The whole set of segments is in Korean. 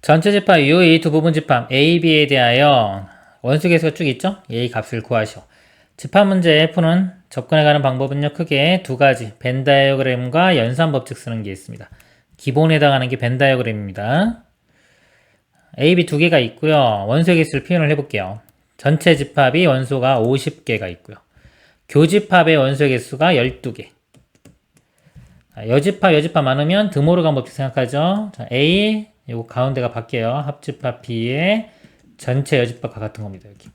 전체 집합 U, A2 부분 집합 A, B에 대하여 원소 계수가 쭉 있죠? A 값을 구하시오. 집합 문제 F는 접근해가는 방법은요, 크게 두 가지. 벤 다이어그램과 연산 법칙 쓰는 게 있습니다. 기본에 해당하는 게 벤 다이어그램입니다. A, B 두 개가 있고요. 원소 개수를 표현을 해볼게요. 전체 집합이 원소가 50개가 있고요. 교집합의 원소 개수가 12개. 여집합 많으면 드모르간 법칙 생각하죠. 자, A, 요거 가운데가 바뀌어요. 합집합 B의 전체 여집합과 같은 겁니다. 여기.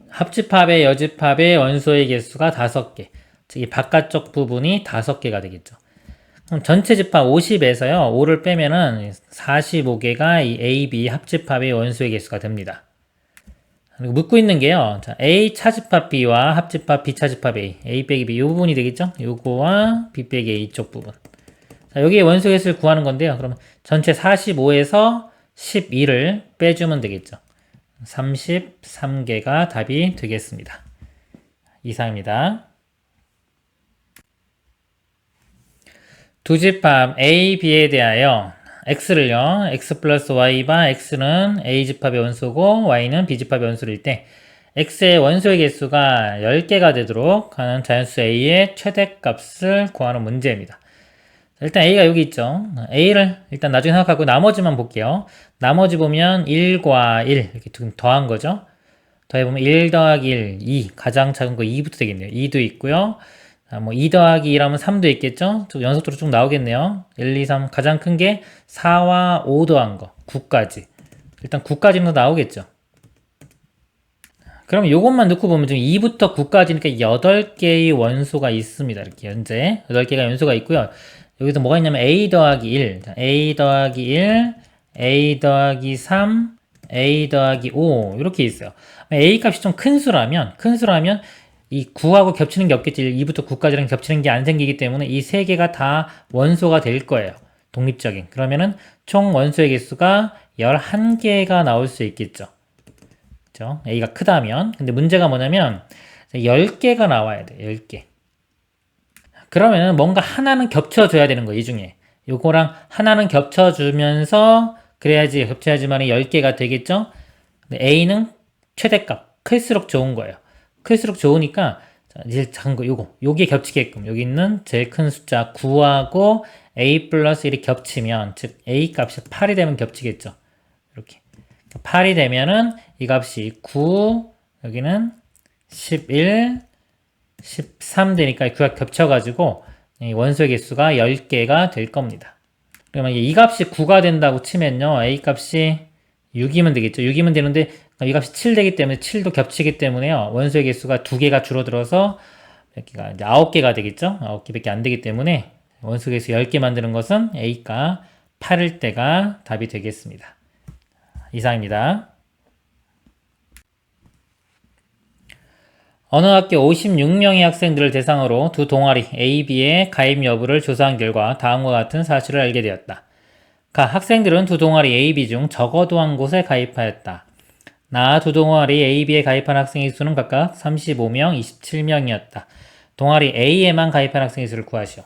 합집합의 여집합의 원소의 개수가 5개. 즉, 이 바깥쪽 부분이 5개가 되겠죠. 그럼 전체 집합 50에서요, 5를 빼면은 45개가 이 A, B 합집합의 원소의 개수가 됩니다. 그리고 묻고 있는 게요, 자, A 차집합 B와 합집합 B 차집합 A 빼기 B, 이 부분이 되겠죠? 요거와 B 빼기 A 쪽 부분. 자, 여기에 원소 개수를 구하는 건데요. 그러면 전체 45에서 12를 빼주면 되겠죠. 33개가 답이 되겠습니다. 이상입니다. 두 집합 A, B에 대하여 x를요, x 플러스 y가 x는 A 집합의 원소고 y는 B 집합의 원소일 때 x의 원소의 개수가 10개가 되도록 하는 자연수 A의 최대값을 구하는 문제입니다. 일단 A가 여기 있죠. A를 일단 나중에 생각하고 나머지만 볼게요. 나머지 보면 1과 1 이렇게 더한 거죠. 더해보면 1 더하기 1, 2 가장 작은 거 2부터 되겠네요. 2도 있고요. 뭐 2 더하기 2라면 3도 있겠죠. 연속으로 쭉 나오겠네요. 1, 2, 3 가장 큰 게 4와 5 더한 거 9까지. 일단 9까지는 나오겠죠. 그럼 이것만 넣고 보면 지금 2부터 9까지니까 8개의 원소가 있습니다. 이렇게 현재 8개가 원소가 있고요. 여기서 뭐가 있냐면 A 더하기 1, A 더하기 1, A 더하기 3, A 더하기 5 이렇게 있어요. A 값이 좀 큰 수라면 이 9하고 겹치는 게 없겠지. 2부터 9까지랑 겹치는 게 안 생기기 때문에 이 세 개가 다 원소가 될 거예요. 독립적인. 그러면은 총 원소의 개수가 11개가 나올 수 있겠죠. 그죠? A가 크다면. 근데 문제가 뭐냐면 10개가 나와야 돼. 10개. 그러면은 뭔가 하나는 겹쳐줘야 되는 거예요. 이 중에. 요거랑 하나는 겹쳐주면서 그래야지 겹쳐야지만 10개가 되겠죠? 근데 A는 최대값. 클수록 좋은 거예요. 클수록 좋으니까 이제 작은 거 요게 겹치게끔 여기 있는 제일 큰 숫자 9하고 A 플러스 1이 겹치면 즉 A 값이 8이 되면 겹치겠죠. 이렇게 8이 되면은 이 값이 9 여기는 11 13 되니까 그가 겹쳐가지고 원소의 개수가 10개가 될 겁니다. 그러면 이 값이 9가 된다고 치면요. A 값이 6이면 되겠죠. 6이면 되는데 이 값이 7 되기 때문에 7도 겹치기 때문에요. 원소의 개수가 2개가 줄어들어서 몇 개가 이제 9개가 되겠죠. 9개밖에 안 되기 때문에 원소 개수 10개 만드는 것은 A가 8일 때가 답이 되겠습니다. 이상입니다. 어느 학교 56명의 학생들을 대상으로 두 동아리 A, B의 가입 여부를 조사한 결과 다음과 같은 사실을 알게 되었다. 각 학생들은 두 동아리 A, B 중 적어도 한 곳에 가입하였다. 나 두 동아리 A, B에 가입한 학생의 수는 각각 35명, 27명이었다. 동아리 A에만 가입한 학생의 수를 구하시오.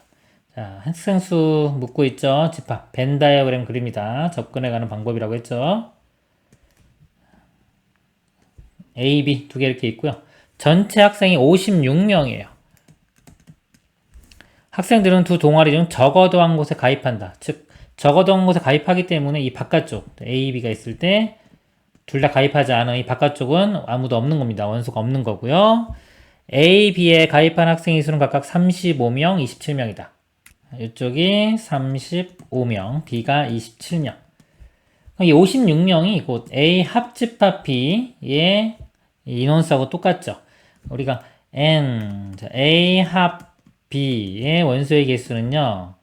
자, 학생 수 묻고 있죠. 집합, 벤 다이어그램 그립니다. 접근해가는 방법이라고 했죠. A, B 두 개 이렇게 있고요. 전체 학생이 56명이에요. 학생들은 두 동아리 중 적어도 한 곳에 가입한다. 즉, 적어도 한 곳에 가입하기 때문에 이 바깥쪽, A, B가 있을 때 둘 다 가입하지 않은 이 바깥쪽은 아무도 없는 겁니다. 원소가 없는 거고요. A, B에 가입한 학생의 수는 각각 35명, 27명이다. 이쪽이 35명, B가 27명. 이 56명이 곧 A 합집합 B의 인원수하고 똑같죠. 우리가 N, A 합 B의 원소의 개수는요,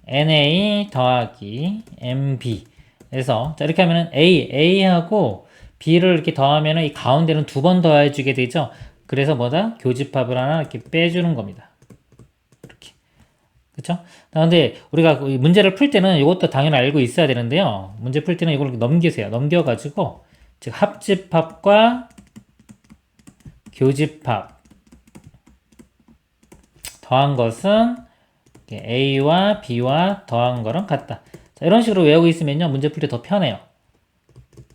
NA 더하기 MB. 그래서, 자, 이렇게 하면은 A하고 B를 이렇게 더하면은 이 가운데는 두 번 더해주게 되죠. 그래서 뭐다? 교집합을 하나 이렇게 빼주는 겁니다. 이렇게. 그쵸? 근데 우리가 문제를 풀 때는 이것도 당연히 알고 있어야 되는데요. 문제 풀 때는 이걸 넘기세요. 넘겨가지고, 즉, 합집합과 교집합 더한 것은 A와 B와 더한 거랑 같다. 자, 이런 식으로 외우고 있으면요, 문제 풀 때 더 편해요.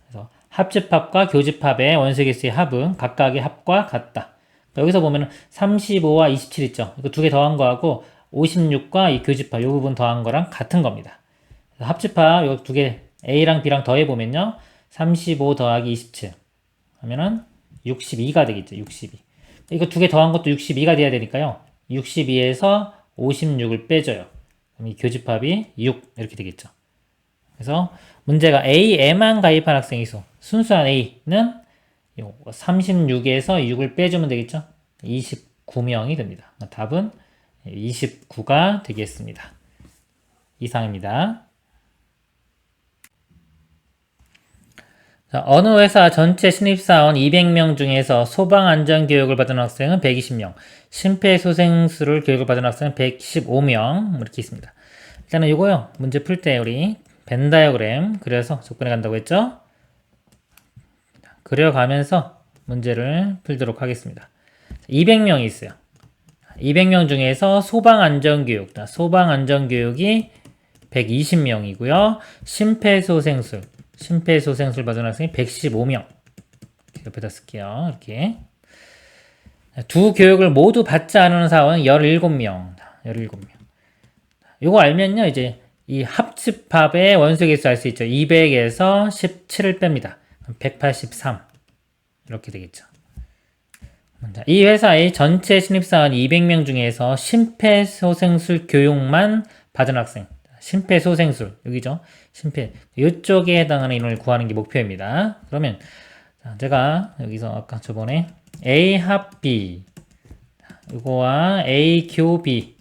그래서 합집합과 교집합의 원소개수의 합은 각각의 합과 같다. 여기서 보면은 35와 27 있죠. 이거 두 개 더한 거하고 56과 이 교집합, 이 부분 더한 거랑 같은 겁니다. 합집합, 요 두 개, A랑 B랑 더해보면요, 35 더하기 27 하면은 62가 되겠죠. 62. 이거 두 개 더한 것도 62가 돼야 되니까요. 62에서 56을 빼줘요. 그럼 이 교집합이 6 이렇게 되겠죠. 그래서 문제가 A에만 가입한 학생이 수. 순수한 A는 36에서 6을 빼주면 되겠죠. 29명이 됩니다. 답은 29가 되겠습니다. 이상입니다. 자, 어느 회사 전체 신입사원 200명 중에서 소방안전교육을 받은 학생은 120명, 심폐소생술을 교육을 받은 학생은 115명, 이렇게 있습니다. 일단은 이거요, 문제 풀 때 우리 벤 다이어그램 그려서 접근해 간다고 했죠? 그려가면서 문제를 풀도록 하겠습니다. 200명이 있어요. 200명 중에서 소방안전교육, 소방안전교육이 120명이고요. 심폐소생술 받은 학생이 115명. 옆에다 쓸게요. 이렇게. 두 교육을 모두 받지 않은 사원은 17명. 17명. 요거 알면요, 이제 이 합집합의 원소개수 알 수 있죠. 200에서 17을 뺍니다. 183. 이렇게 되겠죠. 이 회사의 전체 신입사원 200명 중에서 심폐소생술 교육만 받은 학생. 심폐소생술, 여기죠. 이쪽에 해당하는 인원을 구하는 게 목표입니다. 그러면, 제가 여기서 아까 저번에 A 합 B, 이거와 A 교 B를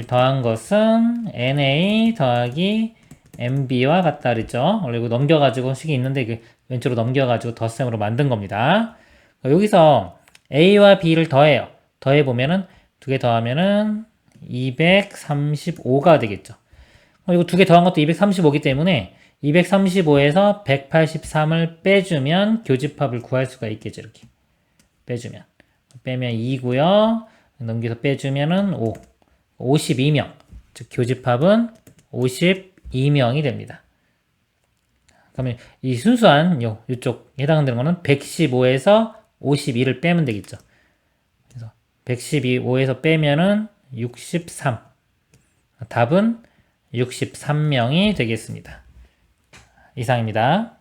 더한 것은 NA 더하기 MB와 같다 그랬죠. 원래 이거 넘겨가지고 식이 있는데 왼쪽으로 넘겨가지고 덧셈으로 만든 겁니다. 여기서 A와 B를 더해요. 더해보면은 두 개 더하면은 235가 되겠죠. 이거 두 개 더한 것도 235이기 때문에 235에서 183을 빼주면 교집합을 구할 수가 있겠죠. 이렇게 빼주면 2고요. 넘겨서 빼주면은 5. 52명. 즉 교집합은 52명이 됩니다. 그러면 이 순수한 이쪽 해당되는 거는 115에서 52를 빼면 되겠죠. 그래서 115에서 빼면은 63. 답은 63명이 되겠습니다. 이상입니다.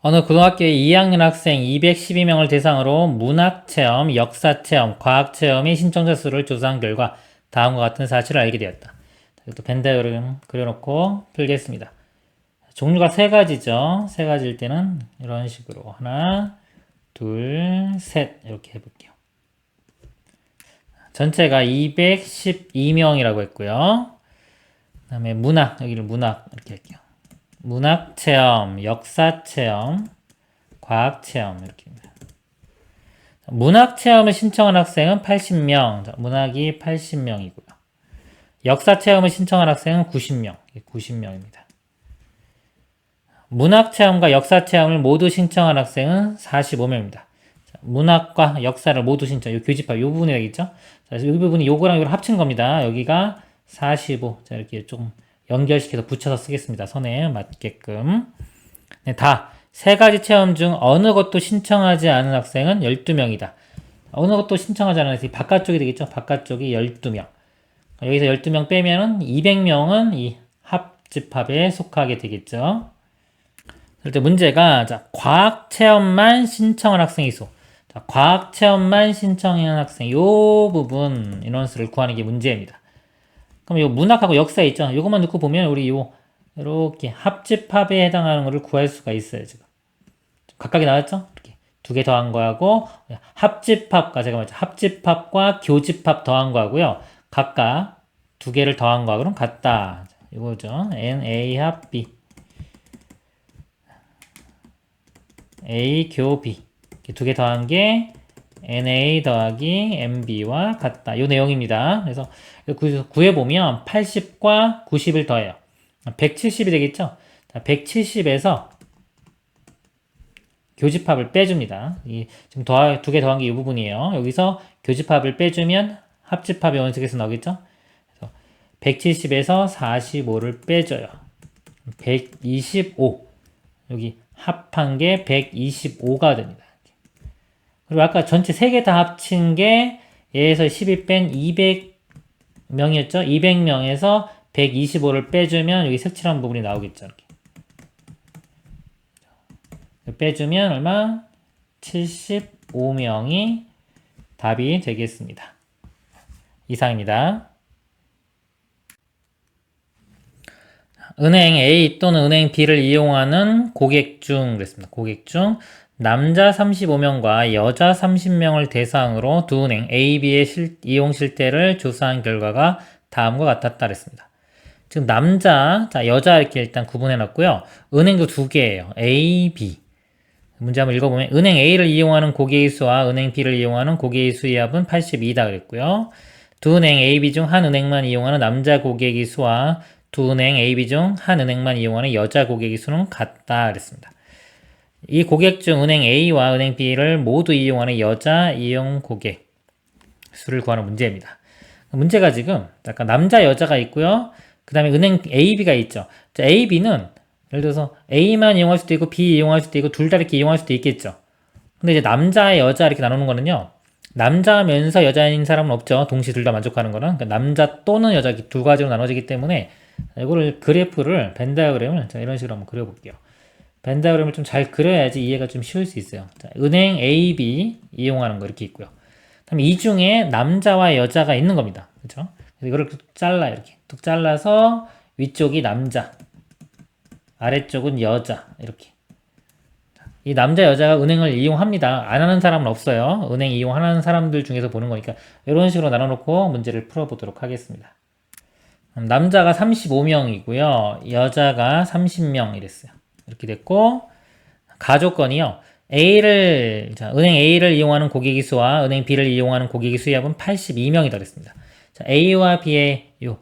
어느 고등학교의 2학년 학생 212명을 대상으로 문학체험, 역사체험, 과학체험의 신청자 수를 조사한 결과 다음과 같은 사실을 알게 되었다. 이것도 벤다이어그램 그려놓고 풀겠습니다. 종류가 세 가지죠. 세 가지일 때는 이런 식으로 하나, 둘, 셋 이렇게 해볼게요. 전체가 212명이라고 했고요. 그 다음에 문학, 여기를 문학 이렇게 할게요. 문학체험, 역사체험, 과학체험 이렇게입니다. 문학체험을 신청한 학생은 80명, 문학이 80명이고요. 역사체험을 신청한 학생은 90명, 90명입니다. 문학체험과 역사체험을 모두 신청한 학생은 45명입니다. 문학과 역사를 모두 신청, 이 교집합, 이 부분이 되겠죠? 자, 이 부분이 요거랑 요거랑 합친 겁니다. 여기가 45. 자, 이렇게 좀 연결시켜서 붙여서 쓰겠습니다. 선에 맞게끔. 네, 다 세 가지 체험 중 어느 것도 신청하지 않은 학생은 12명이다. 어느 것도 신청하지 않은 학생이 바깥쪽이 되겠죠? 바깥쪽이 12명. 여기서 12명 빼면은 200명은 이 합집합에 속하게 되겠죠. 그럴 때 문제가, 자, 과학체험만 신청한 학생이 수. 자, 과학체험만 신청한 학생, 요 부분 인원수를 구하는 게 문제입니다. 그럼 요 문학하고 역사 있죠? 요것만 넣고 보면 우리 요렇게 합집합에 해당하는 거를 구할 수가 있어요, 지금. 각각이 나왔죠? 이렇게 두 개 더한 거하고, 합집합과, 제가 말했죠. 합집합과 교집합 더한 거하고요. 각각 두 개를 더한 거하고는 같다. 이거죠. NA 합 B. A 교 B. 두 개 더한 게 NA 더하기 MB와 같다. 이 내용입니다. 그래서 구해보면 80과 90을 더해요. 170이 되겠죠? 170에서 교집합을 빼줍니다. 지금 두 개 더한 게 이 부분이에요. 여기서 교집합을 빼주면 합집합의 원칙에서 나오겠죠? 그래서 170에서 45를 빼줘요. 125. 여기 합한 게 125가 됩니다. 그리고 아까 전체 3개 다 합친 게 얘에서 12 뺀 200명이었죠? 200명에서 125를 빼주면 여기 색칠한 부분이 나오겠죠. 이렇게. 빼주면 얼마? 75명이 답이 되겠습니다. 이상입니다. 은행 A 또는 은행 B를 이용하는 고객 중 그랬습니다. 고객 중 남자 35명과 여자 30명을 대상으로 두 은행 A, B의 이용 실태를 조사한 결과가 다음과 같았다 그랬습니다. 지금 남자, 자 여자 이렇게 일단 구분해 놨고요. 은행도 두 개예요. A, B. 문제 한번 읽어보면 은행 A를 이용하는 고객의 수와 은행 B를 이용하는 고객의 수의 합은 82다 그랬고요. 두 은행 A, B 중 한 은행만 이용하는 남자 고객의 수와 두 은행 A, B 중 한 은행만 이용하는 여자 고객의 수는 같다 그랬습니다. 이 고객 중 은행 A와 은행 B를 모두 이용하는 여자 이용 고객 수를 구하는 문제입니다. 문제가 지금 약간 남자 여자가 있고요. 그 다음에 은행 A, B가 있죠. 자, A, B는 예를 들어서 A만 이용할 수도 있고 B 이용할 수도 있고 둘 다 이렇게 이용할 수도 있겠죠. 근데 이제 남자, 여자 이렇게 나누는 거는요. 남자면서 여자인 사람은 없죠. 동시에 둘 다 만족하는 거는. 그러니까 남자 또는 여자 두 가지로 나눠지기 때문에 이거를 그래프를 벤 다이어그램을 자, 이런 식으로 한번 그려볼게요. 벤 다이어그램을 좀 잘 그려야지 이해가 좀 쉬울 수 있어요. 자, 은행 A, B 이용하는 거 이렇게 있고요. 그다음에 이 중에 남자와 여자가 있는 겁니다. 그렇죠? 그래서 이거를 뚝 잘라 이렇게 뚝 잘라서 위쪽이 남자, 아래쪽은 여자 이렇게. 이 남자 여자가 은행을 이용합니다. 안 하는 사람은 없어요. 은행 이용하는 사람들 중에서 보는 거니까 이런 식으로 나눠놓고 문제를 풀어보도록 하겠습니다. 남자가 35명이고요. 여자가 30명 이랬어요. 이렇게 됐고 가조건이요. A를 자, 은행 A를 이용하는 고객의 수와 은행 B를 이용하는 고객의 수의 합은 82명이다 그랬습니다. 자, A와 B의 요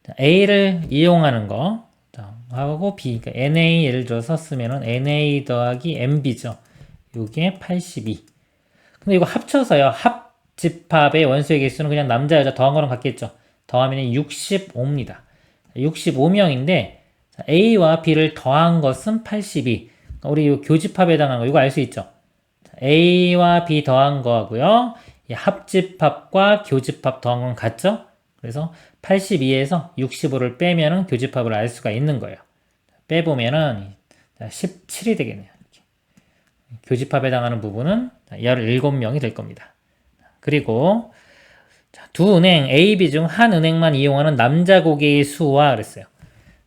자, A를 이용하는 거 자, 하고 B 그러니까 NA 예를 들어서 쓰면은 NA 더하기 MB죠. 요게 82. 근데 이거 합쳐서요. 합집합의 원소의 개수는 그냥 남자 여자 더한 거랑 같겠죠. 더하면 65입니다. 65명인데 A와 B를 더한 것은 82. 그러니까 우리 이 교집합에 해당하는 거 이거 알 수 있죠? A와 B 더한 거하고요. 이 합집합과 교집합 더한 건 같죠? 그래서 82에서 65를 빼면은 교집합을 알 수가 있는 거예요. 빼보면은 17이 되겠네요. 이렇게. 교집합에 해당하는 부분은 17명이 될 겁니다. 그리고 두 은행 A, B 중 한 은행만 이용하는 남자 고객의 수와 그랬어요.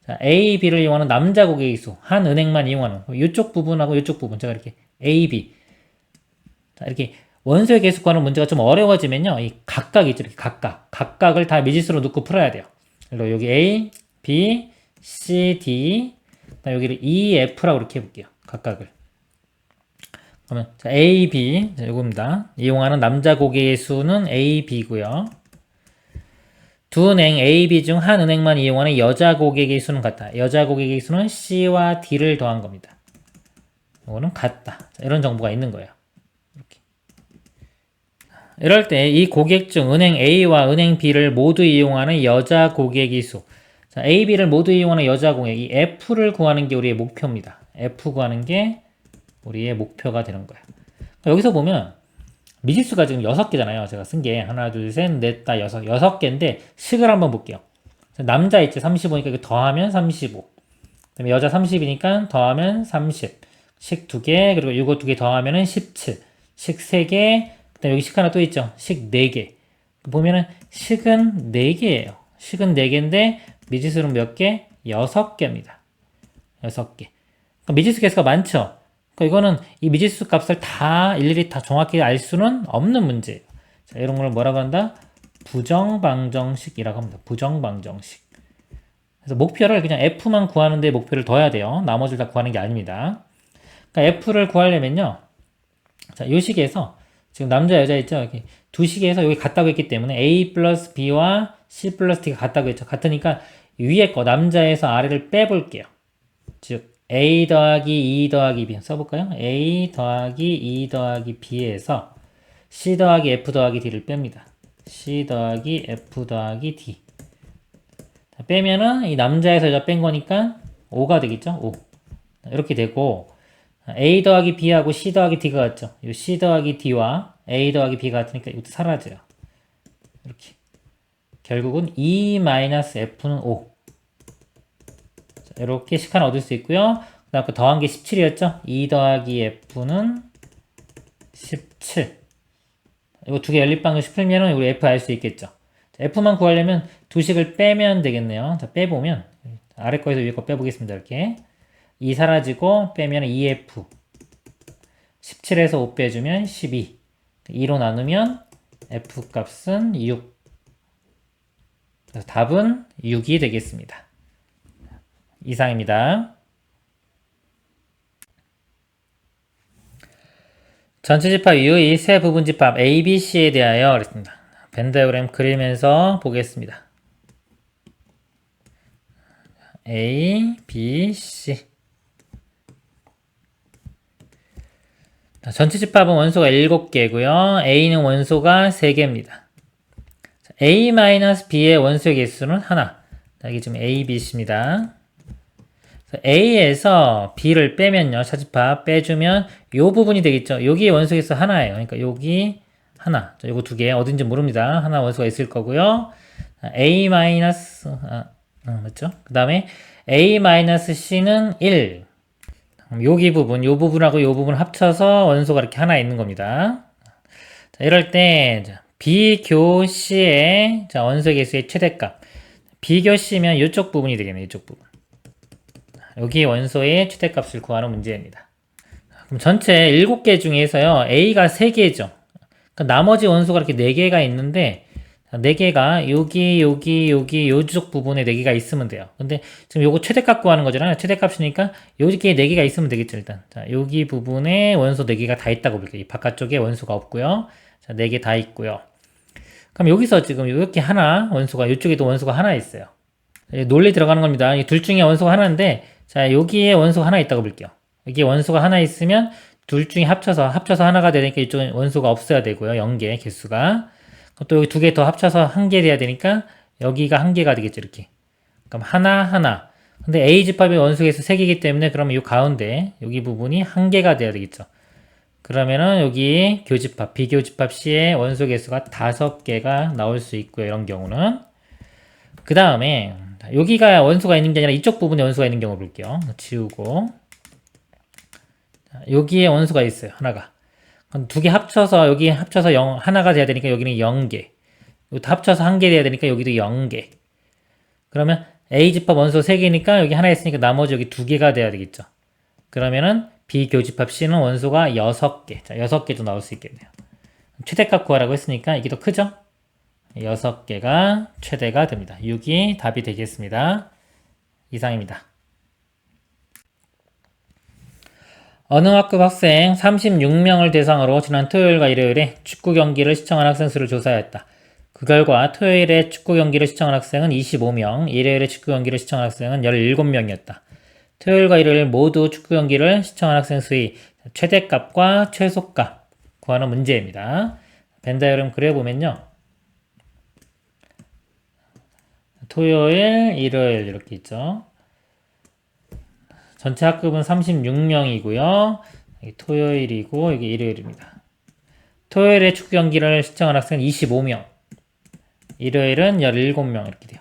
자, A, B를 이용하는 남자 고객의 수, 한 은행만 이용하는 이쪽 부분하고 이쪽 부분 제가 이렇게 A, B 자, 이렇게 원소의 개수 구하는 문제가 좀 어려워지면요, 이 각각이 있죠, 이렇게 각각을 다 미지수로 넣고 풀어야 돼요. 그리고 여기 A, B, C, D, 그다음 여기를 E, F라고 이렇게 해볼게요. 각각을. 그러면 자, A, B 자, 이겁니다. 이용하는 남자 고객의 수는 A, B고요. 두 은행 A, B 중 한 은행만 이용하는 여자 고객의 수는 같다. 여자 고객의 수는 C와 D를 더한 겁니다. 이거는 같다. 자, 이런 정보가 있는 거예요. 이렇게. 이럴 때 이 고객 중 은행 A와 은행 B를 모두 이용하는 여자 고객의 수. 자, A, B를 모두 이용하는 여자 고객, 이 F를 구하는 게 우리의 목표입니다. F 구하는 게 우리의 목표가 되는 거예요. 여기서 보면 미지수가 지금 6개잖아요. 제가 쓴 게 하나, 둘, 셋, 넷, 다 6개인데 식을 한번 볼게요. 남자 있지 35니까 이거 더하면 35. 그다음에 여자 30이니까 더하면 30. 식 2개, 그리고 이거 2개 더하면은 17. 식 3개, 그다음에 여기 식 하나 또 있죠. 식 4개. 보면은 식은 4개예요. 식은 4개인데 미지수는 몇 개? 6개입니다. 6개. 그러니까 미지수 개수가 많죠. 그러니까 이거는 이 미지수 값을 다 일일이 다 정확히 알 수는 없는 문제예요. 자, 이런 걸 뭐라고 한다? 부정방정식이라고 합니다. 부정방정식. 그래서 목표를 그냥 F만 구하는 데 목표를 둬야 돼요. 나머지를 다 구하는 게 아닙니다. 그러니까 F를 구하려면요. 자, 요 식에서 지금 남자 여자 있죠? 이렇게 두 식에서 여기 같다고 했기 때문에 A 플러스 B와 C 플러스 D가 같다고 했죠. 같으니까 위에 거 남자에서 아래를 빼볼게요. 즉 A 더하기 2 더하기 B 써볼까요? A 더하기 2 더하기 B에서 C 더하기 F 더하기 D를 뺍니다. C 더하기 F 더하기 D. 빼면은 이 남자에서 여자 뺀 거니까 5가 되겠죠? 5. 이렇게 되고, A 더하기 B하고 C 더하기 D가 같죠? 이 C 더하기 D와 A 더하기 B가 같으니까 이것도 사라져요. 이렇게. 결국은 E-F는 5. 자, 이렇게 식 하나 얻을 수 있고요. 그 다음 더한 게 17이었죠? E 더하기 F는 17. 이거 두 개 연립방정식 풀면은 우리 F 알 수 있겠죠? 자, F만 구하려면 두 식을 빼면 되겠네요. 자, 빼보면, 아래 거에서 위에 거 빼보겠습니다. 이렇게. 2 사라지고 빼면 2F. 17에서 5 빼주면 12. 2로 나누면 F 값은 6. 그래서 답은 6이 되겠습니다. 이상입니다. 전체 집합 이후의 세 부분 집합 A, B, C에 대하여 그랬습니다. 벤 다이어그램 그리면서 보겠습니다. A, B, C. 전체 집합은 원소가 7개고요. A는 원소가 3개입니다. A-B의 원소의 개수는 하나. 여기 지금 A, B, C입니다. A에서 B를 빼면요. 차집합 빼주면 요 부분이 되겠죠. 여기 원소 개수 하나예요. 그러니까 여기 하나. 요거 두 개 어딘지 모릅니다. 하나 원소가 있을 거고요. A 마이너스 맞죠? 그 다음에 A-C는 1. 여기 부분, 요 부분하고 요 부분 합쳐서 원소가 이렇게 하나 있는 겁니다. 자, 이럴 때 비교시의 원소 개수의 최대값. 비교시면 이쪽 부분이 되겠네요. 이쪽 부분. 여기 원소의 최대값을 구하는 문제입니다. 그럼 전체 7개 중에서요. A가 3개죠. 그러니까 나머지 원소가 이렇게 4개가 있는데 4개가 여기 요쪽 부분에 4개가 있으면 돼요. 근데 지금 요거 최대값 구하는 거잖아요. 최대값이니까 여기에 4개가 있으면 되겠죠, 일단. 자, 여기 부분에 원소 4개가 다 있다고 볼게요. 이 바깥쪽에 원소가 없고요. 자, 4개 다 있고요. 그럼 여기서 지금 이렇게 하나 원소가 이쪽에도 원소가 하나 있어요. 논리 들어가는 겁니다. 이 둘 중에 원소가 하나인데 자, 여기에 원소가 하나 있다고 볼게요. 여기에 원소가 하나 있으면 둘 중에 합쳐서 하나가 되니까 이쪽은 원소가 없어야 되고요. 0개 개수가. 또 여기 두 개 더 합쳐서 1개 돼야 되니까 여기가 1개가 되겠죠. 이렇게. 그럼 하나. 근데 A 집합의 원소 개수 3개이기 때문에 그러면 이 가운데 여기 부분이 1개가 돼야 되겠죠. 그러면은 여기 교집합, 비교집합 C의 원소 개수가 5개가 나올 수 있고요. 이런 경우는. 그 다음에 여기가 원소가 있는 게 아니라 이쪽 부분에 원소가 있는 경우 볼게요. 지우고 여기에 원소가 있어요. 하나가. 두 개 합쳐서 여기 합쳐서 하나가 돼야 되니까 여기는 0개. 이것도 합쳐서 1개 돼야 되니까 여기도 0개. 그러면 A 집합 원소 3개니까 여기 하나 있으니까 나머지 여기 2개가 돼야 되겠죠. 그러면은 비교집합 C는 원소가 6개. 자, 6개도 나올 수 있겠네요. 최대값 구하라고 했으니까 이게 더 크죠? 6개가 최대가 됩니다. 6이 답이 되겠습니다. 이상입니다. 어느 학급 학생 36명을 대상으로 지난 토요일과 일요일에 축구 경기를 시청한 학생 수를 조사하였다. 그 결과 토요일에 축구 경기를 시청한 학생은 25명, 일요일에 축구 경기를 시청한 학생은 17명이었다. 토요일과 일요일 모두 축구 경기를 시청한 학생 수의 최대값과 최소값 구하는 문제입니다. 벤 다이어그램 그려보면요. 토요일, 일요일 이렇게 있죠. 전체 학급은 36명이고요. 토요일이고 여기 일요일입니다. 토요일에 축구 경기를 시청한 학생은 25명. 일요일은 17명 이렇게 돼요.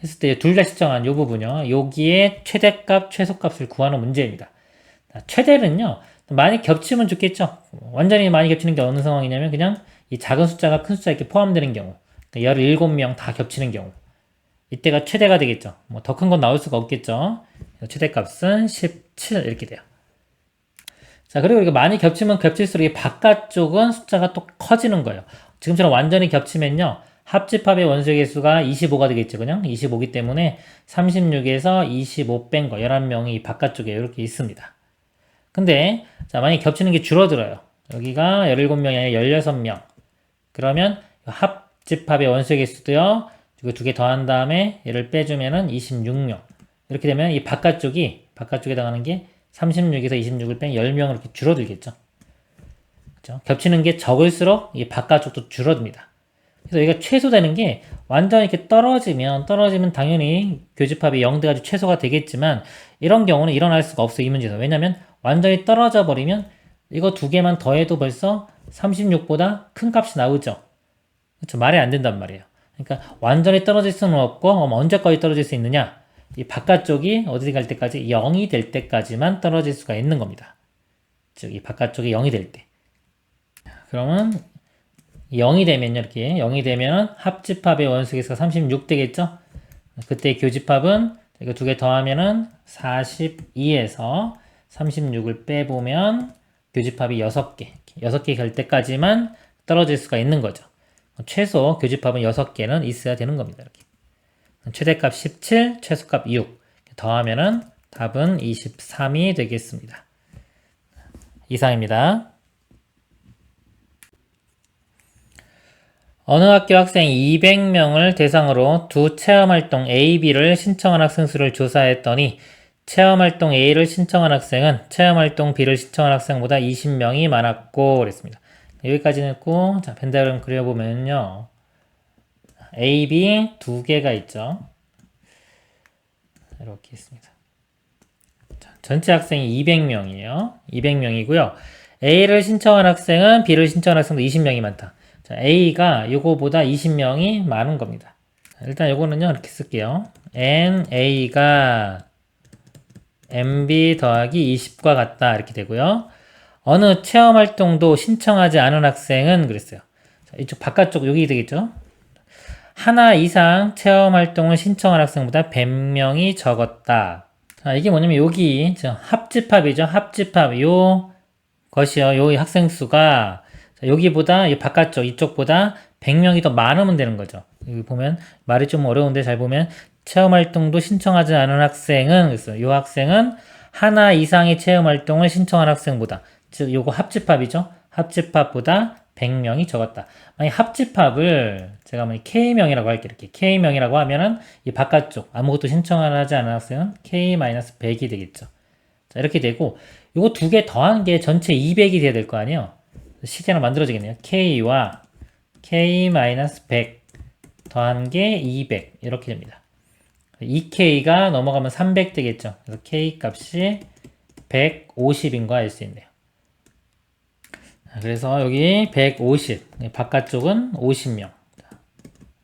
했을 때 둘 다 시청한 이 부분요. 여기에 최대값, 최소값을 구하는 문제입니다. 최대는요. 많이 겹치면 좋겠죠. 완전히 많이 겹치는 게 어느 상황이냐면 그냥 이 작은 숫자가 큰 숫자 이렇게 포함되는 경우. 17명 다 겹치는 경우. 이때가 최대가 되겠죠. 뭐 더 큰 건 나올 수가 없겠죠. 최대값은 17 이렇게 돼요. 자, 그리고 이거 많이 겹치면 겹칠수록 이 바깥쪽은 숫자가 또 커지는 거예요. 지금처럼 완전히 겹치면요. 합집합의 원소 개수가 25가 되겠죠. 그냥 25기 때문에 36에서 25 뺀 거 11명이 바깥쪽에 이렇게 있습니다. 근데 자, 만약에 겹치는 게 줄어들어요. 여기가 17명이 아니라 16명. 그러면 합집합의 원소 개수도요. 이거 두 개 더한 다음에 얘를 빼주면은 26명. 이렇게 되면 이 바깥쪽에 해당하는 게 36에서 26을 뺀 10명으로 이렇게 줄어들겠죠. 그렇죠? 겹치는 게 적을수록 이 바깥쪽도 줄어듭니다. 그래서 여기가 최소되는 게 완전히 이렇게 떨어지면 당연히 교집합이 0 돼가지고 최소가 되겠지만 이런 경우는 일어날 수가 없어요. 이 문제에서. 왜냐면 완전히 떨어져 버리면 이거 두 개만 더해도 벌써 36보다 큰 값이 나오죠. 그렇죠. 말이 안 된단 말이에요. 그러니까 완전히 떨어질 수는 없고 언제까지 떨어질 수 있느냐? 이 바깥쪽이 어디 갈 때까지 0이 될 때까지만 떨어질 수가 있는 겁니다. 즉 이 바깥쪽이 0이 될 때. 그러면 0이 되면요, 이렇게 0이 되면 합집합의 원수계수가 36 되겠죠? 그때 교집합은 이거 두 개 더하면은 42에서 36을 빼보면 교집합이 6개, 6개 갈 때까지만 떨어질 수가 있는 거죠. 최소 교집합은 6개는 있어야 되는 겁니다. 이렇게. 최대값 17, 최소값 6 더하면은 답은 23이 되겠습니다. 이상입니다. 어느 학교 학생 200명을 대상으로 두 체험활동 A, B를 신청한 학생 수를 조사했더니 체험활동 A를 신청한 학생은 체험활동 B를 신청한 학생보다 20명이 많았고 그랬습니다. 여기까지는 했고, 자, 벤 다이어그램 그려보면요. A, B 두 개가 있죠. 이렇게 있습니다. 자, 전체 학생이 200명이에요. 200명이고요. A를 신청한 학생은 B를 신청한 학생도 20명이 많다. 자, A가 요거보다 20명이 많은 겁니다. 자, 일단 요거는요, 이렇게 쓸게요. NA가 MB 더하기 20과 같다. 이렇게 되고요. 어느 체험활동도 신청하지 않은 학생은 그랬어요. 자, 이쪽 바깥쪽 여기 되겠죠? 하나 이상 체험활동을 신청한 학생보다 100명이 적었다. 자, 이게 뭐냐면 여기 합집합이죠. 합집합 요 것이요. 요 학생 수가 여기보다 이 바깥쪽 이쪽보다 100명이 더 많으면 되는 거죠. 여기 보면 말이 좀 어려운데 잘 보면 체험활동도 신청하지 않은 학생은 그래서 이 학생은 하나 이상의 체험활동을 신청한 학생보다 즉 요거 합집합이죠. 합집합보다 100명이 적었다. 만약 합집합을 제가 K명이라고 할게요. 이렇게 K명이라고 하면은 이 바깥쪽 아무것도 신청하지 않은 학생은 K-100이 되겠죠. 자, 이렇게 되고 요거 두 개 더한 게 전체 200이 돼야 될 거 아니에요. 식이 하나 만들어지겠네요. K와 K-100 더한 게 200 이렇게 됩니다. 2K가 넘어가면 300 되겠죠. 그래서 K 값이 150인 거 알 수 있네요. 그래서 여기 150 바깥쪽은 50명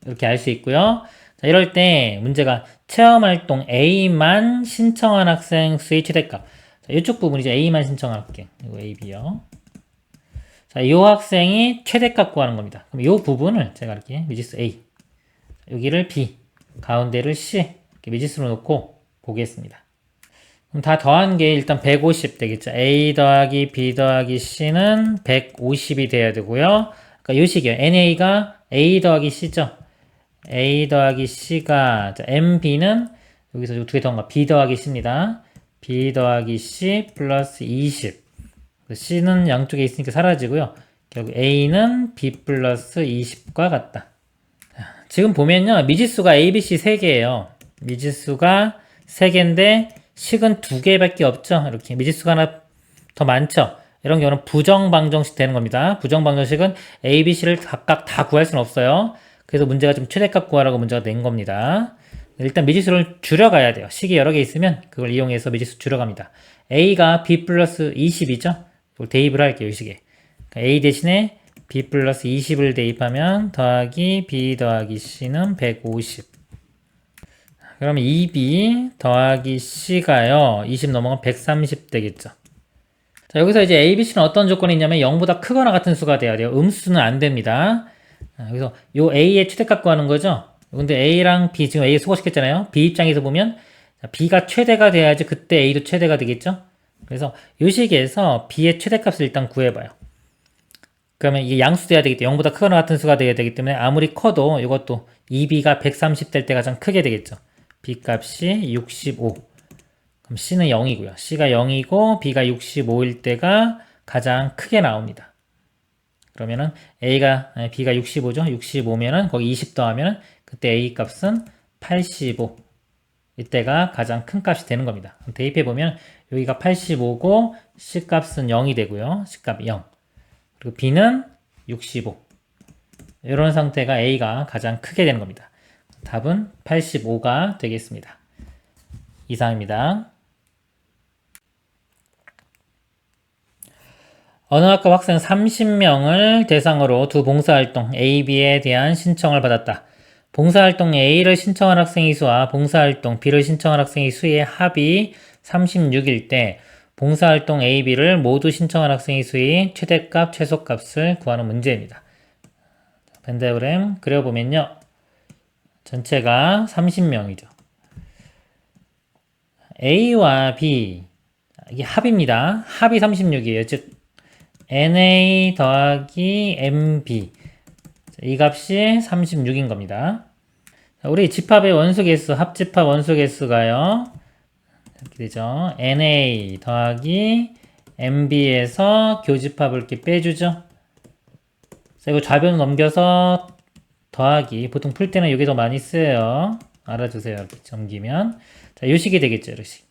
이렇게 알 수 있고요. 자, 이럴 때 문제가 체험활동 A만 신청한 학생 수의 최대값. 자, 이쪽 부분이죠. A만 신청한 학생. 이거 A, B요. 자, 이 학생이 최대값 구하는 겁니다. 그럼 이 부분을 제가 이렇게 미지수 A, 여기를 B, 가운데를 C 이렇게 미지수로 놓고 보겠습니다. 그럼 다 더한 게 일단 150 되겠죠. A 더하기 B 더하기 C는 150이 돼야 되고요. 그러니까 요 식이에요. NA가 A 더하기 C죠. A 더하기 C가 MB는 여기서 두 개 더한 거 B 더하기 C입니다. B 더하기 C 플러스 20. C는 양쪽에 있으니까 사라지고요. 결국 A는 B 플러스 20과 같다. 지금 보면요. 미지수가 A, B, C 3개예요. 미지수가 3개인데 식은 2개밖에 없죠. 이렇게 미지수가 하나 더 많죠. 이런 경우는 부정방정식 되는 겁니다. 부정방정식은 A, B, C를 각각 다 구할 수는 없어요. 그래서 문제가 좀 최대값 구하라고 문제가 낸 겁니다. 일단 미지수를 줄여가야 돼요. 식이 여러 개 있으면 그걸 이용해서 미지수 줄여갑니다. A가 B 플러스 20이죠. 이걸 대입을 할게요. 이 식에. A 대신에 B 플러스 20을 대입하면 더하기 B 더하기 C는 150. 그러면 2B 더하기 C가요. 20 넘어가면 130 되겠죠. 자, 여기서 이제 A, B, C는 어떤 조건이 있냐면 0보다 크거나 같은 수가 돼야 돼요. 음수는 안 됩니다. 그래서 요 A의 최대값 구하는 거죠. 근데 A랑 B, 지금 A 소거시켰잖아요. B 입장에서 보면 B가 최대가 돼야지 그때 A도 최대가 되겠죠. 그래서 요 식에서 B의 최대값을 일단 구해봐요. 그러면 이게 양수 돼야 되기 때문에 0보다 크거나 같은 수가 돼야 되기 때문에 아무리 커도 이것도 2B가 130 될 때 가장 크게 되겠죠. B 값이 65. 그럼 C는 0이고요. C가 0이고 B가 65일 때가 가장 크게 나옵니다. 그러면은 B가 65죠. 65면은 거기 20 더하면은 그때 A 값은 85. 이때가 가장 큰 값이 되는 겁니다. 대입해보면 여기가 85고 C 값은 0이 되고요. C 값이 0. 그리고 B는 65. 이런 상태가 A가 가장 크게 되는 겁니다. 답은 85가 되겠습니다. 이상입니다. 언어학과 학생 30명을 대상으로 두 봉사활동 A, B에 대한 신청을 받았다. 봉사활동 A를 신청한 학생의 수와 봉사활동 B를 신청한 학생의 수의 합이 36일 때 봉사활동 A, B를 모두 신청한 학생의 수의 최대값, 최소값을 구하는 문제입니다. 벤 다이어그램 그려보면요. 전체가 30명이죠. A와 B, 이게 합입니다. 합이 36이에요. 즉 NA 더하기 MB, 이 값이 36인 겁니다. 우리 집합의 원소개수, 합집합 원소개수가요, 이렇게 되죠. NA 더하기 MB에서 교집합을 이렇게 빼주죠. 자, 이거 좌변 넘겨서 더하기, 보통 풀 때는 이게 더 많이 쓰여요. 알아두세요. 이렇게 넘기면. 자, 요 식이 되겠죠. 요 식.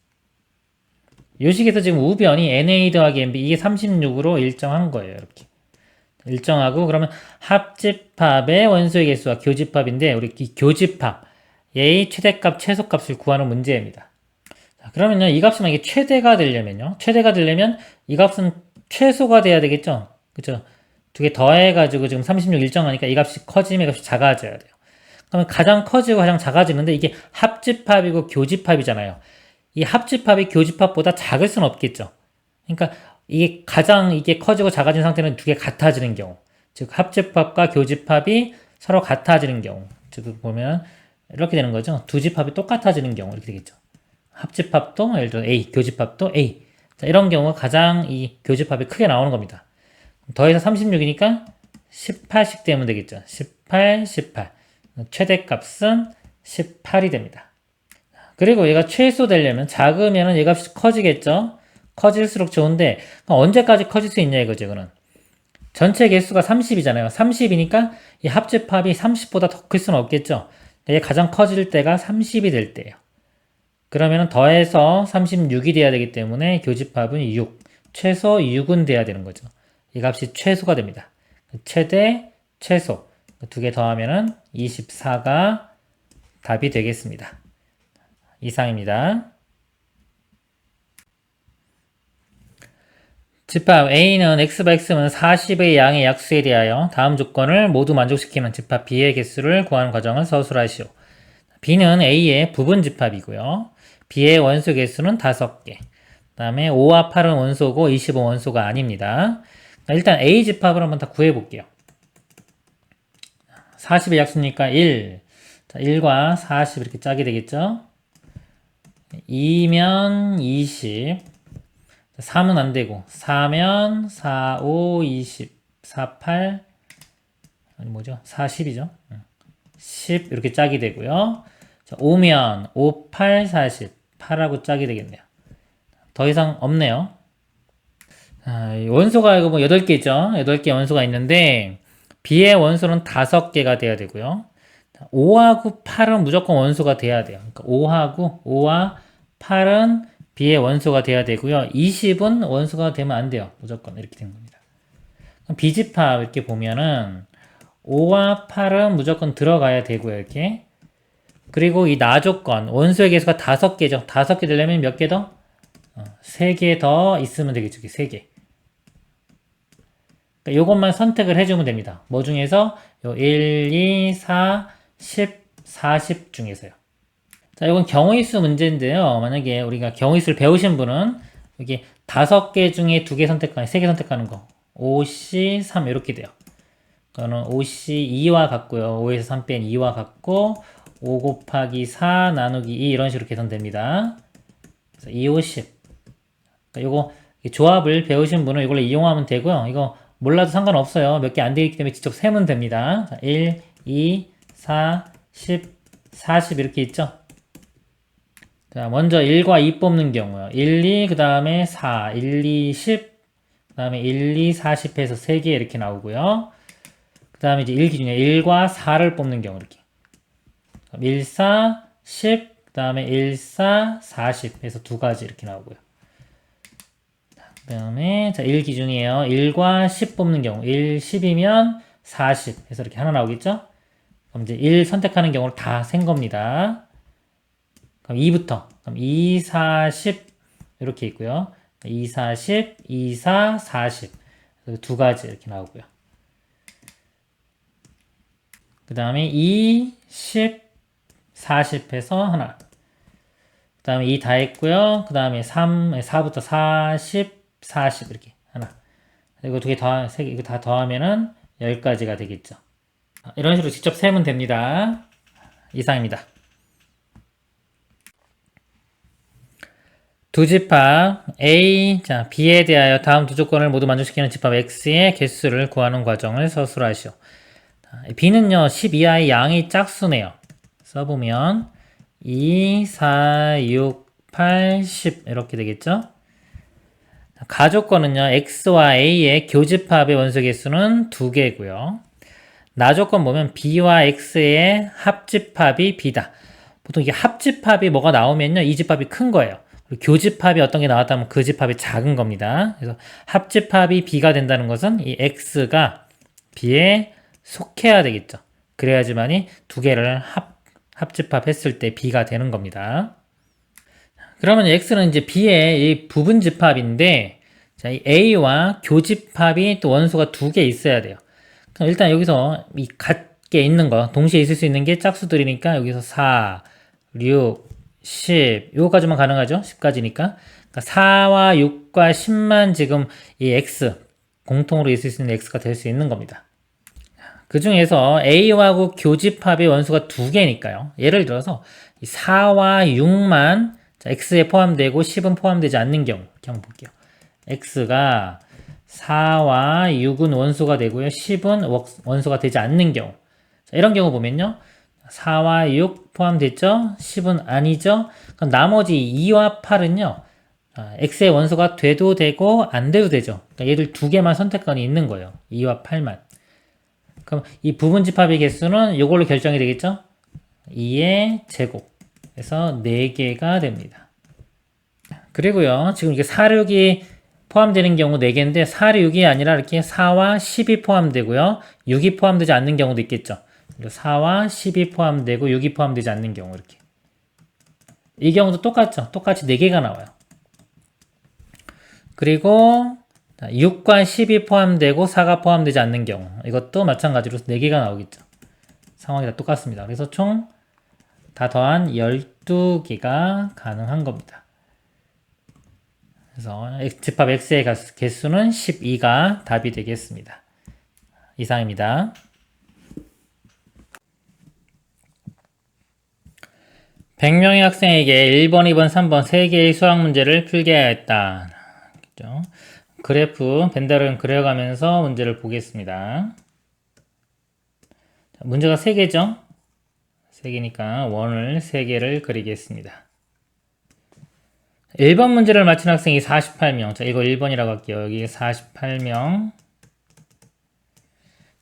요 식에서 지금 우변이 NA 더하기 MB, 이게 36으로 일정한 거예요. 이렇게. 일정하고, 그러면 합집합의 원소의 개수와 교집합인데, 우리 이 교집합, 얘의 최대값, 최소값을 구하는 문제입니다. 자, 그러면요, 이 값이 만약에 최대가 되려면요, 최대가 되려면 이 값은 최소가 돼야 되겠죠? 그죠? 두 개 더해가지고 지금 36 일정하니까 이 값이 커지면 이 값이 작아져야 돼요. 그러면 가장 커지고 가장 작아지는데 이게 합집합이고 교집합이잖아요. 이 합집합이 교집합보다 작을 수는 없겠죠. 그러니까 이게 가장 이게 커지고 작아진 상태는 두 개 같아지는 경우. 즉 합집합과 교집합이 서로 같아지는 경우. 즉 보면 이렇게 되는 거죠. 두 집합이 똑같아지는 경우 이렇게 되겠죠. 합집합도 예를 들어 A, 교집합도 A. 자, 이런 경우가 가장 이 교집합이 크게 나오는 겁니다. 더해서 36이니까 18씩 되면 되겠죠. 18, 18. 최대값은 18이 됩니다. 그리고 얘가 최소 되려면 작으면 얘 값이 커지겠죠. 커질수록 좋은데 언제까지 커질 수 있냐 이거죠. 이거는 전체 개수가 30이잖아요. 30이니까 이 합집합이 30보다 더 클 수는 없겠죠. 얘 가장 커질 때가 30이 될 때예요. 그러면 더해서 36이 돼야 되기 때문에 교집합은 6, 최소 6은 돼야 되는 거죠. 이 값이 최소가 됩니다. 최대, 최소 두 개 더하면 24가 답이 되겠습니다. 이상입니다. 집합 A는 x바 x는 40의 양의 약수에 대하여 다음 조건을 모두 만족시키는 집합 B의 개수를 구하는 과정을 서술하시오. B는 A의 부분 집합이고요. B의 원소 개수는 5개. 그 다음에 5와 8은 원소고 25 원소가 아닙니다. 일단 A 집합을 한번 다 구해볼게요. 40의 약수니까 1. 자, 1과 40 이렇게 짝이 되겠죠? 2면 20. 3은 안 되고 4면 4, 5, 20, 4, 8 아니 뭐죠? 40이죠. 10 이렇게 짝이 되고요. 자, 5면 5, 8, 40 8하고 짝이 되겠네요. 더 이상 없네요. 원소가 이거 뭐 8개죠. 8개 원소가 있는데 B의 원소는 5개가 돼야 되고요. 5하고 8은 무조건 원소가 돼야 돼요. 그러니까 5와 8은 B의 원소가 돼야 되고요. 20은 원소가 되면 안 돼요. 무조건 이렇게 된 겁니다. 그럼 B집합 이렇게 보면은 5와 8은 무조건 들어가야 되고요. 이렇게. 그리고 이 나조건 원소의 개수가 5개죠. 5개 되려면 몇 개 더? 3개 더 있으면 되겠죠. 3개. 그러니까 요것만 선택을 해주면 됩니다. 뭐 중에서? 요 1, 2, 4, 10, 40 중에서요. 자, 이건 경우일수 문제인데요. 만약에 우리가 경우일수를 배우신 분은 여기 5개 중에 2개 선택하는, 3개 선택하는 거. 5C, 3 이렇게 돼요. 그거는 5C 2와 같고요. 5에서 3 뺀 2와 같고 5 곱하기 4 나누기 2 이런 식으로 계산됩니다. 그래서 2, 5, 10. 그러니까 요거 조합을 배우신 분은 이걸로 이용하면 되고요. 이거 몰라도 상관없어요. 몇 개 안 되기 때문에 직접 세면 됩니다. 자, 1, 2, 4, 10, 40 이렇게 있죠. 자, 먼저 1과 2 뽑는 경우요. 1, 2, 그 다음에 4, 1, 2, 10, 그 다음에 1, 2, 40 해서 3개 이렇게 나오고요. 그 다음에 이제 1 기준에 1과 4를 뽑는 경우 이렇게. 1, 4, 10, 그 다음에 1, 4, 40 해서 2가지 이렇게 나오고요. 그 다음에 자, 1 기준이에요. 1과 10 뽑는 경우 1, 10이면 40 해서 이렇게 하나 나오겠죠? 그럼 이제 1 선택하는 경우를 다 센 겁니다. 그럼 2부터. 그럼 2, 40 이렇게 있고요. 2, 40, 2, 4, 40 두 가지 이렇게 나오고요. 그 다음에 2, 10, 40 해서 하나. 그 다음에 2 다 했고요. 그 다음에 3, 4부터 40, 40 이렇게 하나. 이거 두 개 더, 세 개, 이거 다 더하면은 10가지가 되겠죠. 이런 식으로 직접 세면 됩니다. 이상입니다. 두 집합 A, 자, B에 대하여 다음 두 조건을 모두 만족시키는 집합 X의 개수를 구하는 과정을 서술하시오. B는요, 12i 양이 짝수네요. 써보면 2, 4, 6, 8, 10 이렇게 되겠죠? 가조건은요, X와 A의 교집합의 원소 개수는 2개고요. 나조건 보면 B와 X의 합집합이 B다. 보통 이게 합집합이 뭐가 나오면요, 이 집합이 큰 거예요. 그리고 교집합이 어떤 게 나왔다면 그 집합이 작은 겁니다. 그래서 합집합이 B가 된다는 것은 이 X가 B에 속해야 되겠죠. 그래야지만이 두 개를 합집합했을 때 B가 되는 겁니다. 그러면 X는 이제 B의 이 부분 집합인데, 자, 이 A와 교집합이 또 원소가 두 개 있어야 돼요. 그럼 일단 여기서 이 같게 있는 거, 동시에 있을 수 있는 게 짝수들이니까 여기서 4, 6, 10, 요거까지만 가능하죠? 10까지니까. 그러니까 4와 6과 10만 지금 이 X, 공통으로 있을 수 있는 X가 될 수 있는 겁니다. 그 중에서 A하고 교집합의 원수가 두 개니까요. 예를 들어서 4와 6만 X에 포함되고 10은 포함되지 않는 경우 이렇게 한번 볼게요. X가 4와 6은 원소가 되고요. 10은 원소가 되지 않는 경우. 자, 이런 경우 보면요. 4와 6 포함됐죠? 10은 아니죠? 그럼 나머지 2와 8은요. X의 원소가 돼도 되고 안 돼도 되죠. 그러니까 얘들 두 개만 선택권이 있는 거예요. 2와 8만. 그럼 이 부분 집합의 개수는 이걸로 결정이 되겠죠? 2의 제곱. 그래서 4개가 됩니다. 그리고요. 지금 이게 4, 6이 포함되는 경우 4개인데 4, 6이 아니라 이렇게 4와 10이 포함되고요. 6이 포함되지 않는 경우도 있겠죠. 4와 10이 포함되고 6이 포함되지 않는 경우 이렇게. 이 경우도 똑같죠. 똑같이 4개가 나와요. 그리고 6과 10이 포함되고 4가 포함되지 않는 경우 이것도 마찬가지로 4개가 나오겠죠. 상황이 다 똑같습니다. 그래서 총 다 더한 12개가 가능한 겁니다. 그래서 집합 X의 개수는 12가 답이 되겠습니다. 이상입니다. 100명의 학생에게 1번, 2번, 3번 3개의 수학 문제를 풀게 하였다. 그렇죠? 그래프 벤더를 그려가면서 문제를 보겠습니다. 문제가 3개죠? 3개니까 원을 3개를 그리겠습니다. 1번 문제를 맞힌 학생이 48명. 자, 이거 1번이라고 할게요. 여기 48명.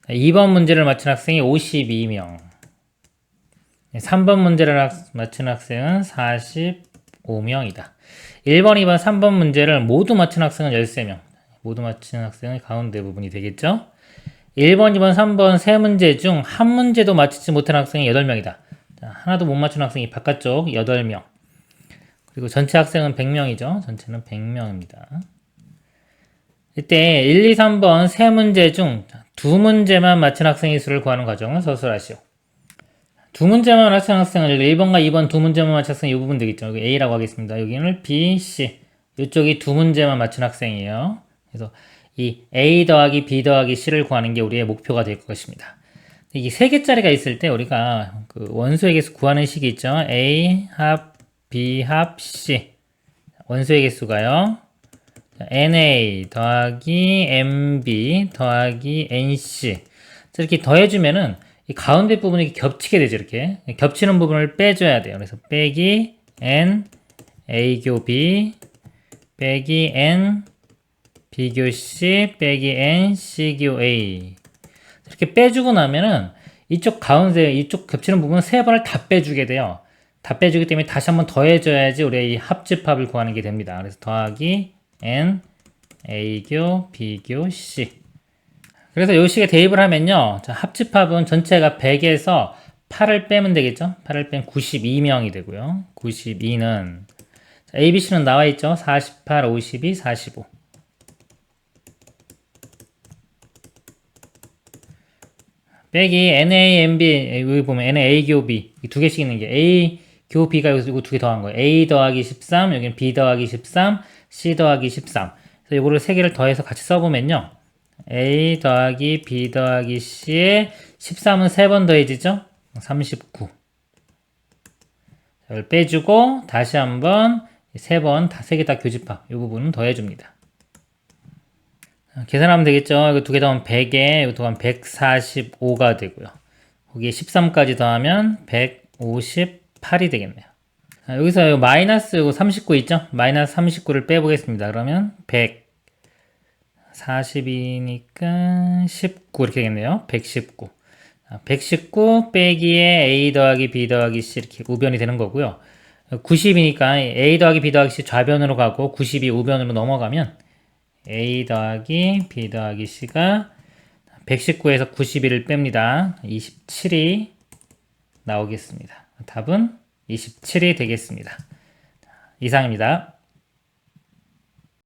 2번 문제를 맞힌 학생이 52명. 3번 문제를 맞힌 학생은 45명이다. 1번, 2번, 3번 문제를 모두 맞힌 학생은 13명. 모두 맞힌 학생은 가운데 부분이 되겠죠? 1번, 2번, 3번 세 문제 중 한 문제도 맞히지 못한 학생이 8명이다. 자, 하나도 못 맞춘 학생이 바깥쪽 8명. 그리고 전체 학생은 100명이죠. 전체는 100명입니다. 이때 1, 2, 3번 세 문제 중 두 문제만 맞힌 학생의 수를 구하는 과정을 서술하시오. 두 문제만 맞힌 학생은 1번과 2번 두 문제만 맞힌 학생이 이 부분 되겠죠. 여기 A라고 하겠습니다. 여기는 B, C. 이쪽이 두 문제만 맞힌 학생이에요. 그래서 이 A 더하기 B 더하기 C를 구하는 게 우리의 목표가 될 것입니다. 이게 3개짜리가 있을 때 우리가 그 원소의 개수 구하는 식이 있죠. A 합 B 합 C. 원소의 개수가요. NA 더하기 MB 더하기 NC. 이렇게 더해주면은 이 가운데 부분이 겹치게 되죠. 이렇게 겹치는 부분을 빼줘야 돼요. 그래서 빼기 N A교 B 빼기 N B교 C 빼기 N C교 A. 이렇게 빼주고 나면은 이쪽 가운데 이쪽 겹치는 부분 세 번을 다 빼주게 돼요. 다 빼주기 때문에 다시 한번 더해줘야지 우리 이 합집합을 구하는 게 됩니다. 그래서 더하기 N A교 B교 C. 그래서 요 식에 대입을 하면요. 자, 합집합은 전체가 100에서 8을 빼면 되겠죠? 8을 빼면 92명이 되고요. 92는 ABC는 나와 있죠? 48, 52, 45. 빼기 NA, MB, 여기 보면 NA 교 B 두 개씩 있는 게 A 교 B가 여기서 이거 두 개 더한 거예요. A 더하기 13, 여기는 B 더하기 13, C 더하기 13. 그래서 이거를 세 개를 더해서 같이 써보면요. A 더하기 B 더하기 C에 13은 세 번 더해지죠? 39. 이걸 빼주고 다시 한번 세 번, 세 개 다 교집합. 이 부분은 더해줍니다. 계산하면 되겠죠? 이거 두 개 더하면 100에 이거 더하면 145가 되고요. 거기에 13까지 더하면 158이 되겠네요. 여기서 마이너스 39 있죠? 마이너스 39를 빼보겠습니다. 그러면 140이니까 19 이렇게 되겠네요. 119. 119 빼기에 A 더하기 B 더하기 C 이렇게 우변이 되는 거고요. 90이니까 A 더하기 B 더하기 C 좌변으로 가고 90이 우변으로 넘어가면 A 더하기 B 더하기 C가 119에서 91을 뺍니다. 27이 나오겠습니다. 답은 27이 되겠습니다. 이상입니다.